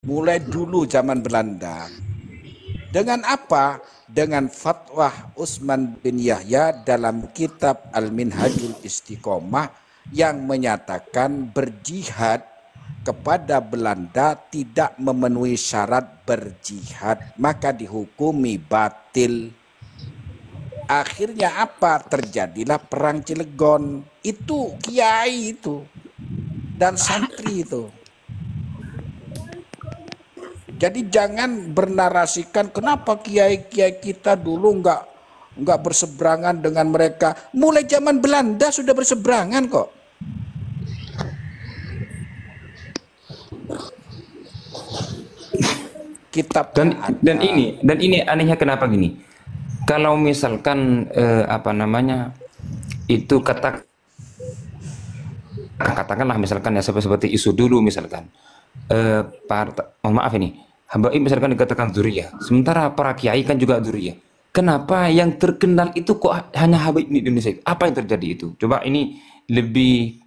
mulai dulu zaman Belanda. Dengan apa? Dengan fatwa Utsman bin Yahya dalam kitab Al-Minhajul Istiqomah yang menyatakan berjihad kepada Belanda tidak memenuhi syarat berjihad, maka dihukumi batil. Akhirnya apa? Terjadilah perang Cilegon. Itu kiai itu dan santri itu. Jadi jangan bernarasikan kenapa kiai-kiai kita dulu nggak berseberangan dengan mereka. Mulai zaman Belanda sudah berseberangan kok. Kitab dan ini anehnya kenapa gini? Kalau misalkan itu katakanlah misalkan ya seperti isu dulu misalkan maaf ini Habaib misalkan dikatakan dzurriyyah, sementara para kiai kan juga dzurriyyah. Kenapa yang terkenal itu kok hanya Habaib di Indonesia? Apa yang terjadi itu? Coba ini lebih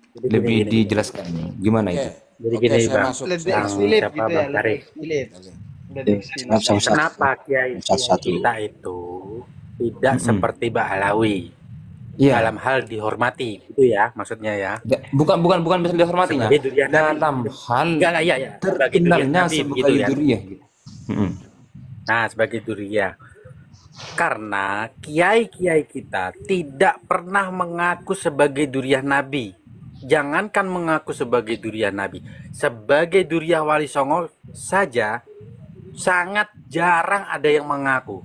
dijelaskan gimana itu? Jadi gini Bang, siapa Bang Syarif? Kenapa kiai kita itu tidak seperti Ba'alawi dalam hal dihormati, itu ya maksudnya ya? Bukan bisa dihormatinya. Dalam hal terkenalnya sebagai dzurriyyah. Nah, sebagai dzurriyyah. Karena kiai-kiai kita tidak pernah mengaku sebagai dzurriyyah Nabi. Jangankan mengaku sebagai dzurriyyah Nabi, sebagai dzurriyyah Wali Songo saja sangat jarang ada yang mengaku.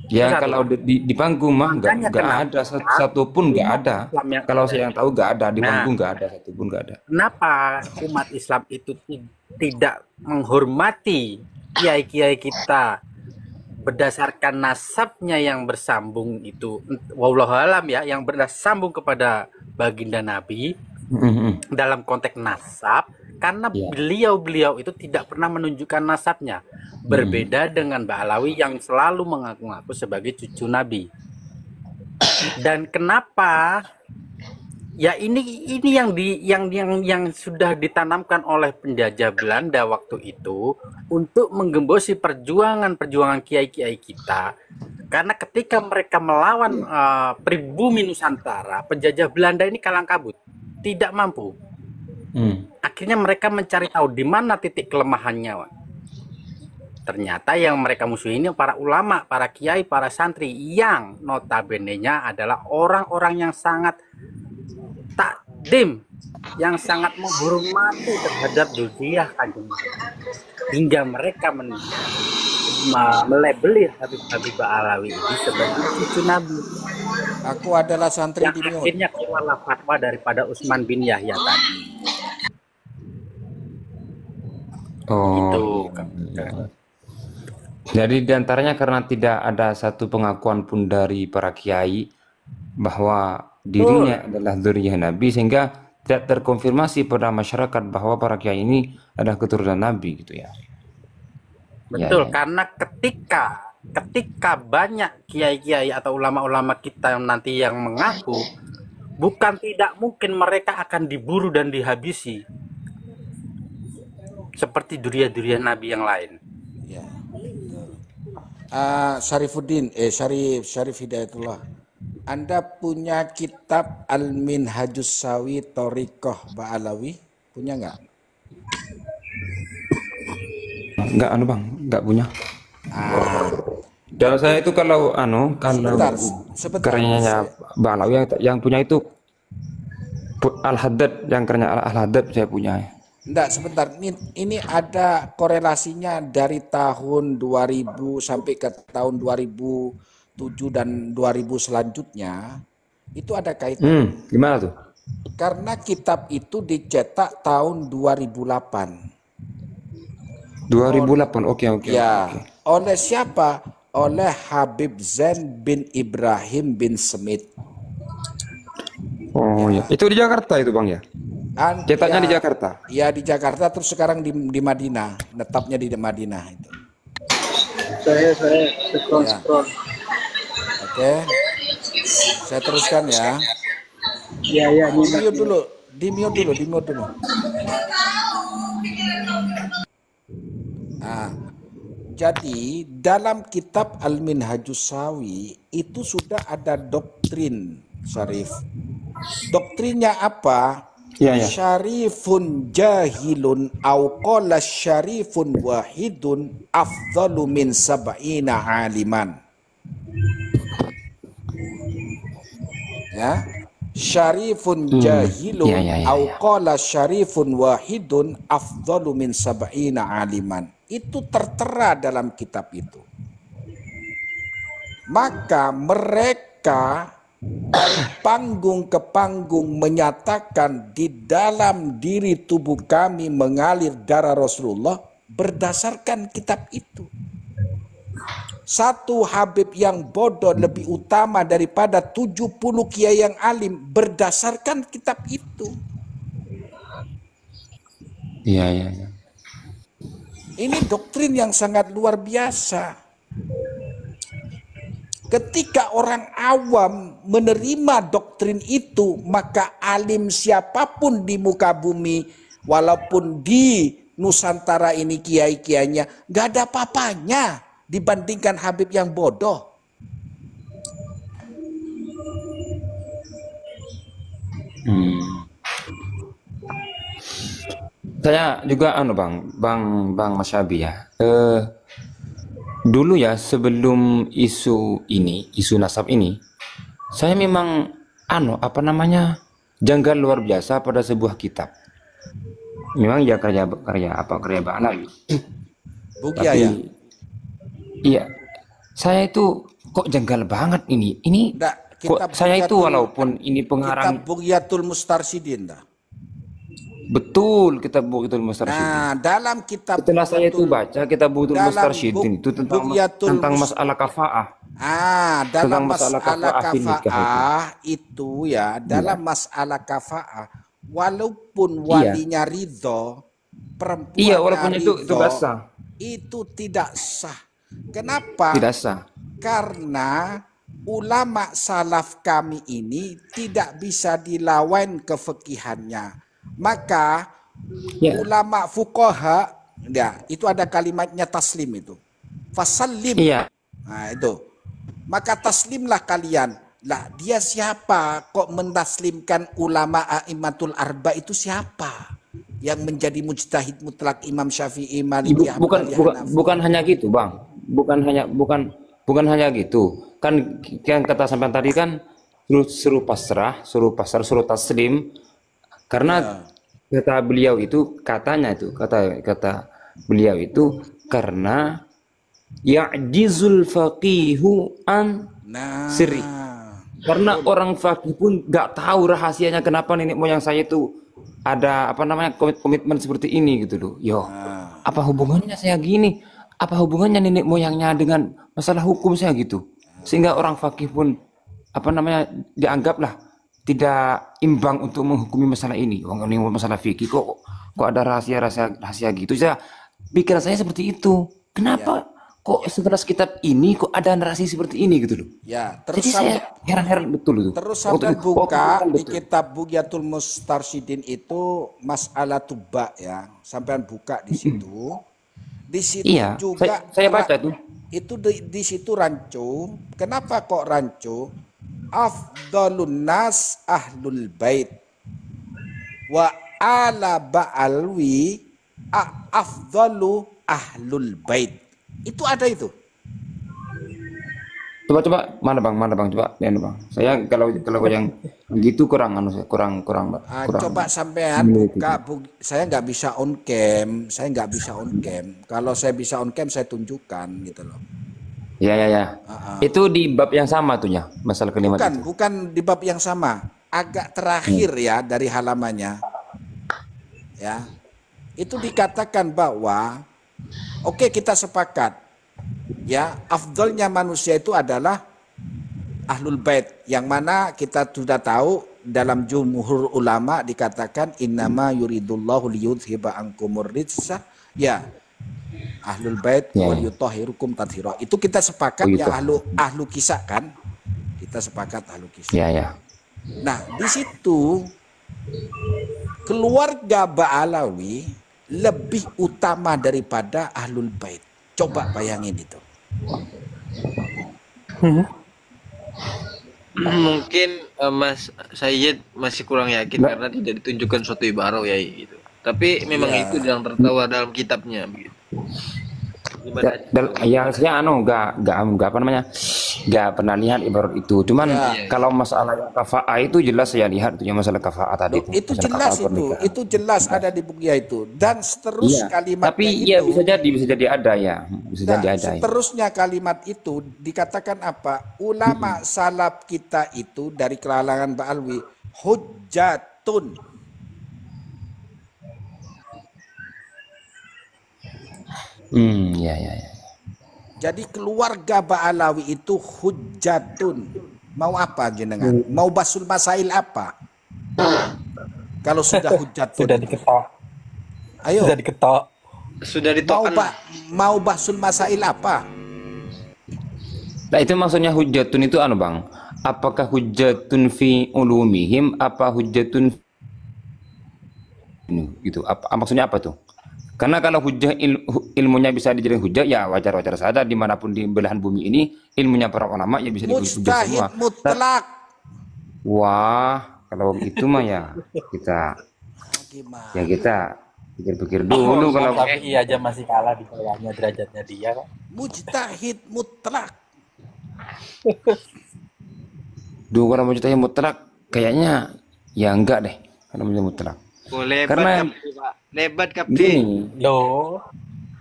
Ya kalau di panggung mah nggak ada satupun nggak ada. Kalau saya yang tahu nggak ada di panggung, nggak ada satupun, nggak ada. Kenapa umat Islam itu tidak menghormati kiai-kiai kita berdasarkan nasabnya yang bersambung itu, wallahu alam ya, yang bersambung kepada baginda Nabi dalam konteks nasab? Karena beliau itu tidak pernah menunjukkan nasabnya. Berbeda dengan Ba'alawi yang selalu mengaku-ngaku sebagai cucu Nabi. Dan kenapa? Ya ini yang sudah ditanamkan oleh penjajah Belanda waktu itu untuk menggembosi perjuangan kiai-kiai kita. Karena ketika mereka melawan pribumi Nusantara, penjajah Belanda ini kalang kabut, tidak mampu. Akhirnya mereka mencari tahu di mana titik kelemahannya. Ternyata yang mereka musuhi ini para ulama, para kiai, para santri yang notabene-nya adalah orang-orang yang sangat takdim, yang sangat menghormati terhadap dzurriyyah Kanjeng Nabi. Hingga mereka melabeli Habib Ba'alawi ini sebagai cucu Nabi. Aku adalah santri yang akhirnya keluarlah fatwa daripada Utsman bin Yahya tadi. Gitu. Jadi diantaranya karena tidak ada satu pengakuan pun dari para kiai bahwa dirinya adalah dzurriyyah Nabi, sehingga tidak terkonfirmasi pada masyarakat bahwa para kiai ini adalah keturunan Nabi gitu ya. Betul, karena ketika banyak kiai-kiai atau ulama-ulama kita yang nanti yang mengaku, bukan tidak mungkin mereka akan diburu dan dihabisi seperti dzurriyyah Nabi yang lain. Ya. Syarifuddin, Syarif Hidayatullah, Anda punya kitab Al-Minhajus Sawi Thariqah Ba'alawi? Punya nggak? Enggak Bang, enggak punya. Dan saya itu kalau karyanya Ba'alawi yang punya itu Al-Haddad, yang karyanya Al-Haddad saya punya. Enggak, sebentar. Ini ada korelasinya dari tahun 2000 sampai ke tahun 2007 dan 2000 selanjutnya. Itu ada kaitan. Gimana tuh? Karena kitab itu dicetak tahun 2008. 2008, oke. Ya, oleh siapa? Oleh Habib Zain bin Ibrahim bin Smith. Oh ya. Itu di Jakarta itu Bang ya? Cetaknya di Jakarta? Ya di Jakarta, terus sekarang di Madinah, netapnya di Madinah itu. Saya scroll. Oke, saya teruskan ya. Iya. Di mute dulu. Nah, jadi dalam kitab Al-Minhajus Sawi itu sudah ada doktrin, Syarif. Doktrinnya apa? Iya, ya. Syarifun jahilun au qala syarifun wahidun afdalu min sab'ina aliman. Ya. Syarifun jahilun au qala syarifun wahidun afdalu min sab'ina aliman. Itu tertera dalam kitab itu. Maka mereka dari panggung ke panggung menyatakan di dalam diri tubuh kami mengalir darah Rasulullah berdasarkan kitab itu. Satu Habib yang bodoh lebih utama daripada 70 kiai yang alim berdasarkan kitab itu. Iya, iya, iya. Ini doktrin yang sangat luar biasa. Ketika orang awam menerima doktrin itu, maka alim siapapun di muka bumi, walaupun di Nusantara ini kiai-kiainya, gak ada apa-apanya dibandingkan Habib yang bodoh. Saya juga Bang Mas Syabi ya. Dulu ya sebelum isu nasab ini, saya memang janggal luar biasa pada sebuah kitab. Memang ya karya Pak Nabi. Bugia Tapi ya? iya, saya itu kok janggal banget ini. Nggak, Kok saya itu walaupun ini pengarang kitab Bughyatul Mustarsyidin dah. betul kitab Bughyatul Mustarsyidin. Nah, dalam kitab Setelah saya itu baca kitab Bughyatul dalam Mustarsyidin itu tentang masalah kafaah. Dalam masalah masalah kafaah fil nikah kafaah itu ya, dalam masalah kafaah, walaupun walinya ridho, perempuan Iya, walaupun itu nggak sah. Itu tidak sah. Kenapa? Tidak sah. Karena ulama salaf kami ini tidak bisa dilawan kefikihannya. Maka ulama fuqaha, ya, itu ada kalimatnya taslim itu. Fasallim. Iya. Nah, itu. Maka taslimlah kalian. Lah, dia siapa kok mentaslimkan ulama a'immatul arba itu siapa? Yang menjadi mujtahid mutlak Imam Syafi'i, Maliki, Hambali, Hanafi. Bukan hanya gitu, Bang. Bukan hanya gitu. Kan yang kata sampai tadi kan suruh pasrah, suruh taslim. Karena kata beliau itu kata beliau itu karena ya'jizul faqihu an sirri. Karena orang faqih pun nggak tahu rahasianya kenapa nenek moyang saya itu ada komitmen seperti ini gitu loh. Apa hubungannya saya gini? Apa hubungannya nenek moyangnya dengan masalah hukum saya gitu? Sehingga orang faqih pun dianggaplah tidak imbang untuk menghukumi masalah ini. Ini masalah fikih kok ada rahasia gitu. Pikiran saya seperti itu. Kenapa kok setelah kitab ini kok ada narasi seperti ini gitu loh? Ya, terus jadi saya heran betul itu. Terus sampai buka di kitab Bughyatul Mustarsyidin itu masalah tuba ya. Sampai buka di situ. Di situ juga saya baca tuh. Itu di situ rancu. Kenapa kok rancu? Afdalun nas ahlul bait wa ala ba'alwi afdalu ahlul bait. Itu ada itu. Coba mana bang coba lihat bang. Saya kalau yang gitu kurang. Coba sampean buka. Saya nggak bisa on cam. Kalau saya bisa on cam saya tunjukkan gitu loh. Ya. Itu di bab yang sama tuh ya, masalah kalimat itu. Bukan di bab yang sama. Agak terakhir ya dari halamannya. Ya. Itu dikatakan bahwa oke, kita sepakat. Ya, afdolnya manusia itu adalah ahlul bait, yang mana kita sudah tahu dalam jumhur ulama dikatakan innama yuridullahu liyudhiba ankumur rijsa. Ya. Ahlul bait wal yutahhirukum tathira. Itu kita sepakat ya ahlu kisah kan? Kita sepakat ahlu kisah. Ya. Nah, di situ keluarga Ba'alawi lebih utama daripada Ahlul Bait. Coba bayangin itu. Mungkin Mas Sayyid masih kurang yakin karena tidak ditunjukkan suatu ibarah ya gitu. Tapi memang Iya. itu yang tertawa dalam kitabnya begitu. Yang saya nggak apa namanya, nggak pernah lihat ibarat itu. Cuman Ya. kalau masalah yang kafa'ah itu jelas saya lihat itu yang masalah kafa'ah tadi Itu masalah jelas kafa'ah pernikahan. itu jelas ada di buku itu. Dan seterus Iya. kalimatnya Tapi itu. ya bisa jadi ada ya, bisa Nah, jadi ada. Ya. seterusnya kalimat itu dikatakan apa? Ulama salaf kita itu dari kalangan Ba'alwi hujjatun. Ya. Jadi keluarga Ba'alawi itu hujjatun. Mau apa jenengan? Mau basul masail apa? Kalau sudah hujjatun. Sudah diketok. Ayo. Sudah diketok. Sudah ditokkan. Mau basul masail apa? Nah itu maksudnya hujjatun itu anu bang, apakah hujjatun fi ulumihim apa hujjatun gitu, apa maksudnya apa tuh? Karena kalau hujjah ilmunya bisa dijadikan hujjah ya wajar-wajar saja dimanapun di belahan bumi ini ilmunya para ulama ya bisa dijadikan hujjah semua. Mujtahid mutlak. Wah kalau begitu mah ya kita Gimana? ya kita pikir-pikir dulu kalau Tapi iya aja masih kalah di bawahnya derajatnya dia kok. Mujtahid mutlak. kalau mau cerita mutlak kayaknya ya enggak deh kalau mau mutlak. Oh, lebat Karena- kapten, Pak. Lebat kapten. Gini, Loh,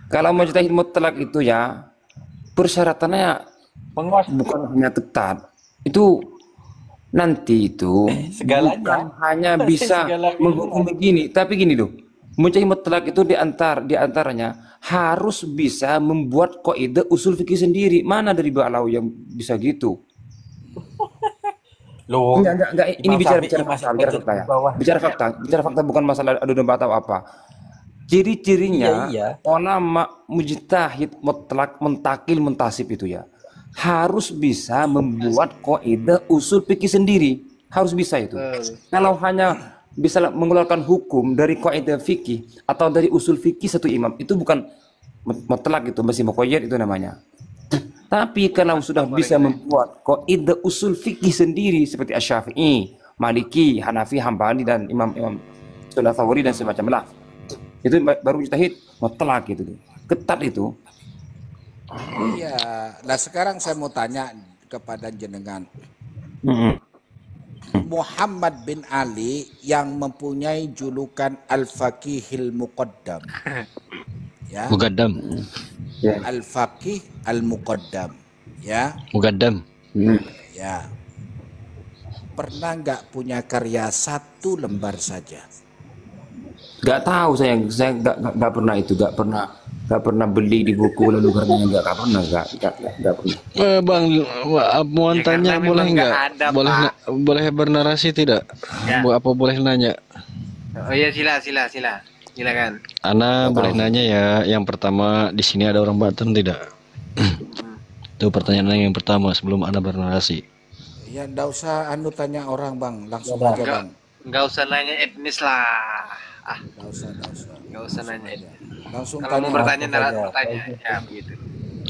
kalau mau cerita mutlak itu ya persyaratannya penguasa bukan hanya ketat, itu nanti itu Segalanya. bukan hanya bisa Segalanya. menghukum begini, tapi gini loh, mujtahid mutlak itu di antaranya harus bisa membuat kaidah usul fikih sendiri. Mana dari Ba'alawi yang bisa gitu? loh. Enggak. Ini Imam bicara Syafi'i masih bicara fakta ya. di bawah. Bicara fakta bukan masalah adu domba atau apa. Ciri-cirinya Iya. ulama mujtahid mutlak mentakil mentasib itu ya harus bisa membuat kaidah usul fikih sendiri, harus bisa itu. Kalau hanya bisa mengeluarkan hukum dari kaidah fikih atau dari usul fikih satu imam itu bukan mutlak, itu masih muqayyad itu namanya. Tapi kalau sudah bisa membuat kaidah usul fikih sendiri seperti Asy-Syafi'i, Maliki, Hanafi, Hambali dan imam-imam Sulafawari dan semacamnya, itu baru mujtahid mutlak gitu. Ketat itu. Iya. Nah sekarang saya mau tanya kepada jenengan. Muhammad bin Ali yang mempunyai julukan Al-Faqihil Muqaddam. Ya. Mugaddam, Ya. Al-Faqih Al-Muqaddam. Ya. Mugaddam. Ya. Pernah nggak punya karya satu lembar saja? Gak tahu saya nggak pernah itu, nggak pernah beli di buku lalu karena nggak pernah. Bang, mau Ya, tanya karena boleh memang nggak? nggak ada, Boleh Pak. boleh bernarasi tidak? Ya. Apa boleh nanya? Oh iya silakan. Ana boleh nanya ya. Yang pertama di sini ada orang Banten tidak? Itu pertanyaan yang pertama sebelum Ana bernarasi. Ya nggak usah tanya orang bang, langsung aja bang. Enggak usah nanya etnis lah. Nggak usah. Enggak usah nanya etnis. Langsung Kalau mau tanya. bertanya bertanya ya begitu.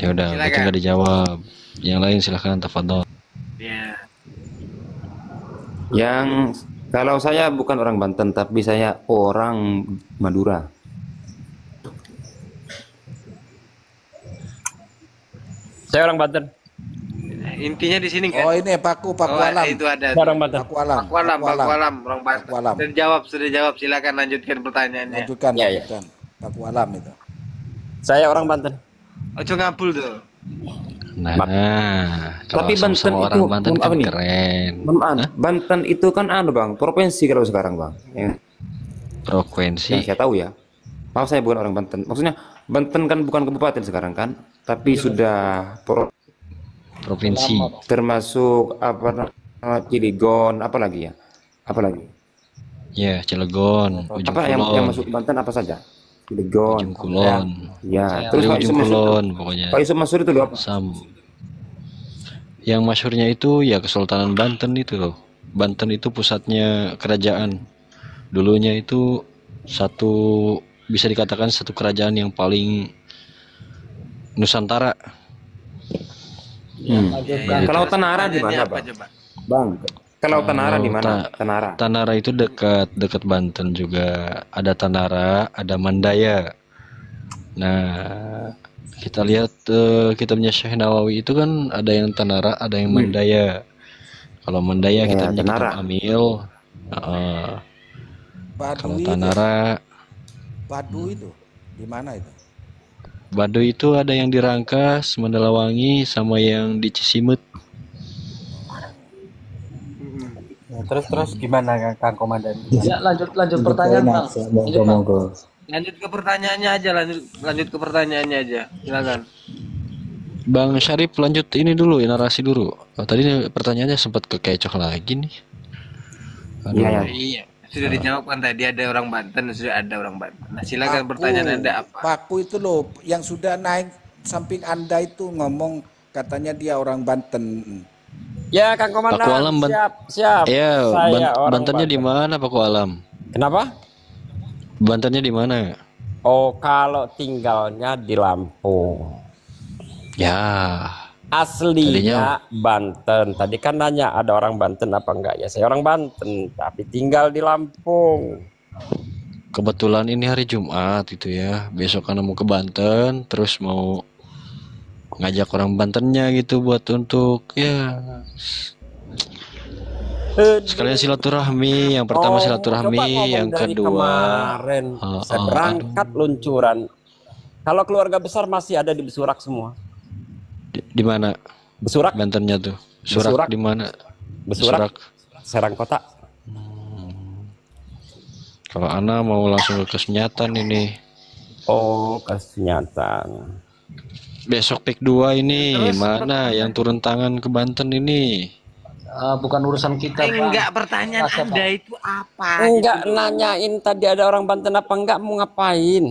Ya udah, berarti Silakan. nggak dijawab. Yang lain silahkan tafadhol. Ya. Yang kalau saya bukan orang Banten tapi saya orang Madura. Saya orang Banten. Intinya di sini Oh kan. ini Paku Alam. Itu ada. Saya orang Banten. Paku Alam. Paku Alam, orang Banten. Paku Alam. Sudah jawab, silakan lanjutkan pertanyaannya. Lanjutkan, Ya, ya. lanjutkan. Paku Alam itu. Saya orang Banten. Ojo ngapul tuh. Nah, Tapi kalau Banten sama itu orang Banten apa kan nih? keren. Banten itu kan bang, provinsi kalau sekarang bang. Frekuensi. Yang saya tahu ya. Maaf saya bukan orang Banten. Maksudnya Banten kan bukan kabupaten sekarang kan, tapi sudah Provinsi. termasuk apa Cilegon, apa lagi ya? Apa lagi? Ya, Cilegon, Ujung Apa yang Kulon, masuk Banten apa saja? Cilegon. Ujung Kulon. Ya, Terus terus Pak Ujung Yusuf Mansur. Kulon pokoknya. Pak Yusuf Mansur itu loh apa? Yang masyhurnya itu ya Kesultanan Banten itu loh. Banten itu pusatnya kerajaan. Dulunya itu satu bisa dikatakan satu kerajaan yang paling Nusantara. Kelautan Nara di mana, apa Bang? coba? Bang, Kelautan Nara di mana? Tanara. Tanara itu dekat Banten juga. Ada Tanara, ada Mandaya. Nah, kita lihat kitabnya Syekh Nawawi itu kan ada yang Tanara, ada yang Mandaya. Kalau Mandaya Ya, kitabnya Tanara. kitab Amil. Kalau Baduy itu, Tanara, Baduy itu di mana itu? Baduy itu ada yang di Rangkas, Mandalawangi, sama yang di Cisimut. Nah, terus gimana Kang Komandan? Ya, lanjut pertanyaan, Bang. Lanjut, Bang. Lanjut ke pertanyaannya aja, lanjut ke pertanyaannya aja. Silakan. Bang Syarif lanjut ini dulu, narasi dulu. Oh, tadi pertanyaannya sempat kekecoh lagi nih. Iya, ya. Iya, sudah dijawab kan tadi, ada orang Banten, sudah ada orang Banten. Nah, silakan pertanyaan Anda apa? Paku itu loh yang sudah naik samping Anda itu ngomong katanya dia orang Banten. Ya, Kang Komandan. Paku Alam, Siap. Ya, Saya orang Bantennya di Banten. mana Paku Alam? Kenapa? Bantennya di mana? Oh, kalau tinggalnya di Lampung. Ya, Aslinya Banten. Tadi kan nanya ada orang Banten apa enggak? Ya, saya orang Banten, tapi tinggal di Lampung. kebetulan ini hari Jumat itu ya. Besok kan mau ke Banten, terus mau ngajak orang Bantennya gitu buat untuk ya sekalian silaturahmi. Yang pertama coba silaturahmi, ngomong yang dari kedua kemarin saya berangkat luncuran. Kalau keluarga besar masih ada di Besurak semua. di mana Besurak, Bantennya tuh? Surak Besurak. di mana? Besurak, Serang Kota. Kalau Ana mau langsung ke Kesunyatan ini. Oh, Kesunyatan. Besok pick 2 ini mana yang turun tangan ke Banten ini? Bukan urusan kita, Bang. Enggak, pertanyaan Masa, Anda Bang? itu apa? Enggak nanyain tadi ada orang Banten apa enggak, mau ngapain?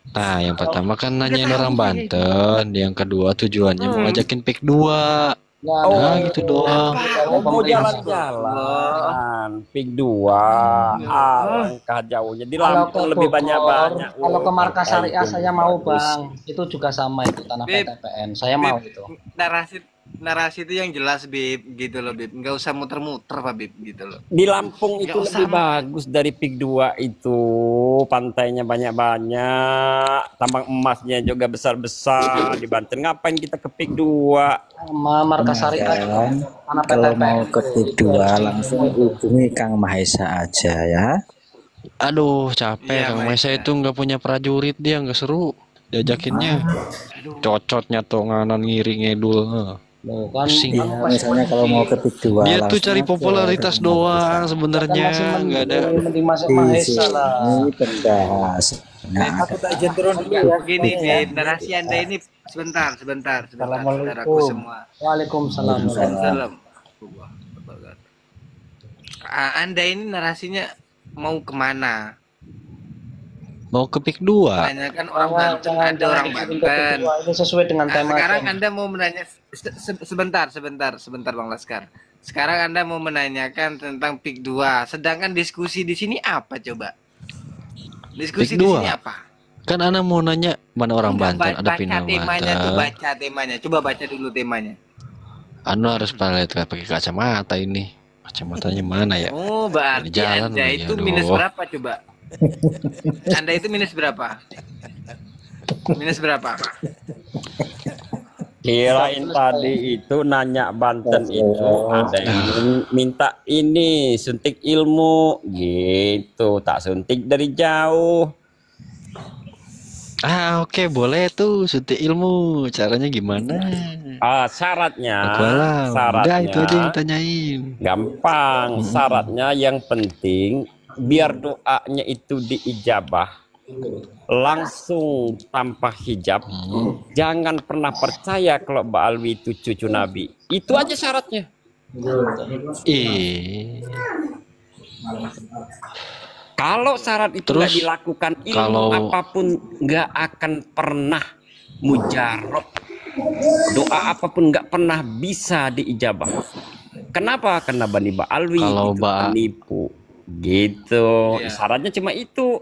Nah, yang pertama kan nanyain orang Banten, yang kedua tujuannya mau ngajakin pick 2. Ya, Nah, gitu doang. Mau jalan-jalan, pik 2, alangkah jauhnya di Kalau ke Lampung lebih Bogor, banyak-banyak. kalau ke markas syariah itu saya mau, bagus. Bang. Itu juga sama itu tanah Beb, PTPN. Saya mau itu. Narasi itu yang jelas, Bib, gitu loh, Bib. Enggak usah muter-muter, Pak, Bib, gitu loh. Di Lampung itu Nggak usah. lebih bagus dari pik 2 itu. Pantainya banyak-banyak, tambang emasnya juga besar-besar. Di Banten ngapain kita ke pik 2? Sama markas syariah juga. Tanah Kalau PTPN. mau ke kedua langsung hubungi Kang Mahesa aja ya. Aduh, capek Iya, Kang Mas. Maesa itu nggak punya prajurit, dia nggak seru diajakinnya. Cocotnya tuh nganan ngiri ngedul. Loh, kan, Iya, kan misalnya kalau mau ke kedua Dia tuh langsung cari aja popularitas ke Kang doang Mahesa. sebenarnya, masih nggak ada. mending masuk Di Mahesa lah. sini pembahasannya Aku tak izin turun dulu ya. Begini, Bib, narasi Anda ini sebentar, saudaraku semua. Waalaikumsalam. Salam. Anda ini narasinya mau kemana? Mau ke pick 2. Tanyakan orang Banten, ada orang Banten. Ini sesuai dengan Nah, tema. sekarang Anda mau menanya sebentar Bang Laskar. Sekarang Anda mau menanyakan tentang PIK 2. Sedangkan diskusi di sini apa coba? Diskusi PIK di 2? sini apa? Kan Ana mau nanya mana orang Enggak, Banten, ada baca Pino temanya tuh, Banten. baca temanya. Coba baca dulu temanya. Anu harus pakai kacamata ini. Kacamatanya mana ya? Oh, berarti Di jalan Anda lagi, itu aduh. minus berapa coba? Anda itu minus berapa? Minus berapa? Kirain tadi itu nanya Banten itu ada yang minta ini suntik ilmu gitu, tak suntik dari jauh. Oke, boleh tuh suntik ilmu. Caranya gimana? Syaratnya, Aku alam. Udah itu aja yang syaratnya tanyain. gampang. Syaratnya yang penting biar doanya itu diijabah langsung tanpa hijab. Jangan pernah percaya kalau Mbak Alwi itu cucu Nabi. Itu aja syaratnya. Kalau syarat itu nggak Terus, dilakukan, ilmu kalau- apapun nggak akan pernah mujarab. Doa apapun nggak pernah bisa diijabah. Kenapa? Karena Bani Ba'alwi Kalau itu Ba- penipu. Gitu. Iya. Syaratnya cuma itu.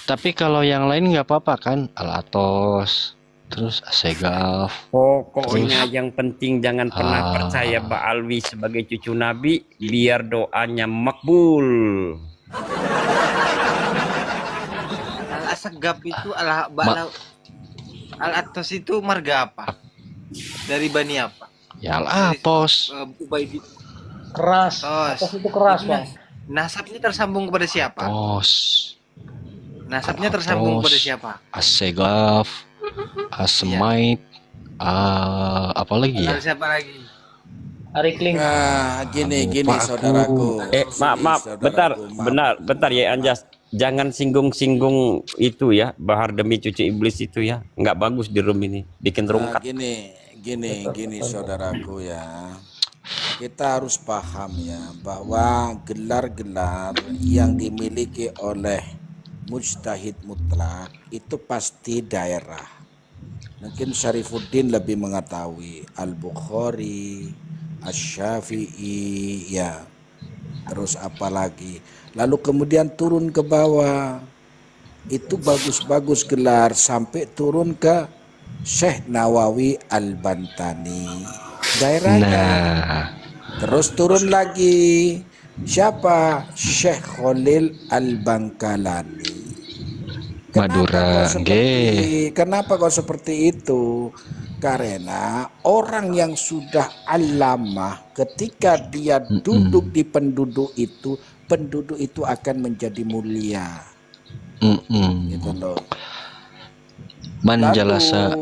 Tapi kalau yang lain nggak apa-apa kan? Al-Atos, terus Asegaf, Pokoknya terus yang penting jangan pernah percaya ah, Mbak Alwi sebagai cucu Nabi, biar doanya makbul. Al-Asgab itu ma- Al-Atos itu marga apa? Dari Bani apa? ya Dari Al-Atos, Ubaidi Keras. Tos. Atas itu keras, Itu Bang. nasabnya tersambung kepada siapa? Atos, Nasabnya tersambung kepada Al-Atos, siapa? Asegaf, Iya. Asemait, apa lagi ya? Lalu siapa lagi? Ari Kling. Nah, gini Lupa saudaraku. Maaf, bentar, bentar ya Anjas. Jangan singgung-singgung itu ya, bahar demi cucu iblis itu ya. Nggak bagus di room ini, bikin Nah, rungkat. gini saudaraku ya. Kita harus paham ya bahwa gelar-gelar yang dimiliki oleh mujtahid mutlak itu pasti daerah. Mungkin Syarifuddin lebih mengetahui, Al-Bukhari, Asy-Syafi'i ya. Terus apa lagi? Lalu kemudian turun ke bawah. Itu bagus-bagus gelar sampai turun ke Syekh Nawawi Al-Bantani. Daerahnya. Nah, Terus turun lagi. Siapa? Syekh Khalil Al-Bangkalani. Madura, Kenapa kau seperti itu? Karena orang yang sudah alamah ketika dia duduk di penduduk itu akan menjadi mulia. Gitu loh. Manjalasa,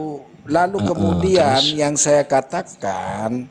Lalu kemudian terus yang saya katakan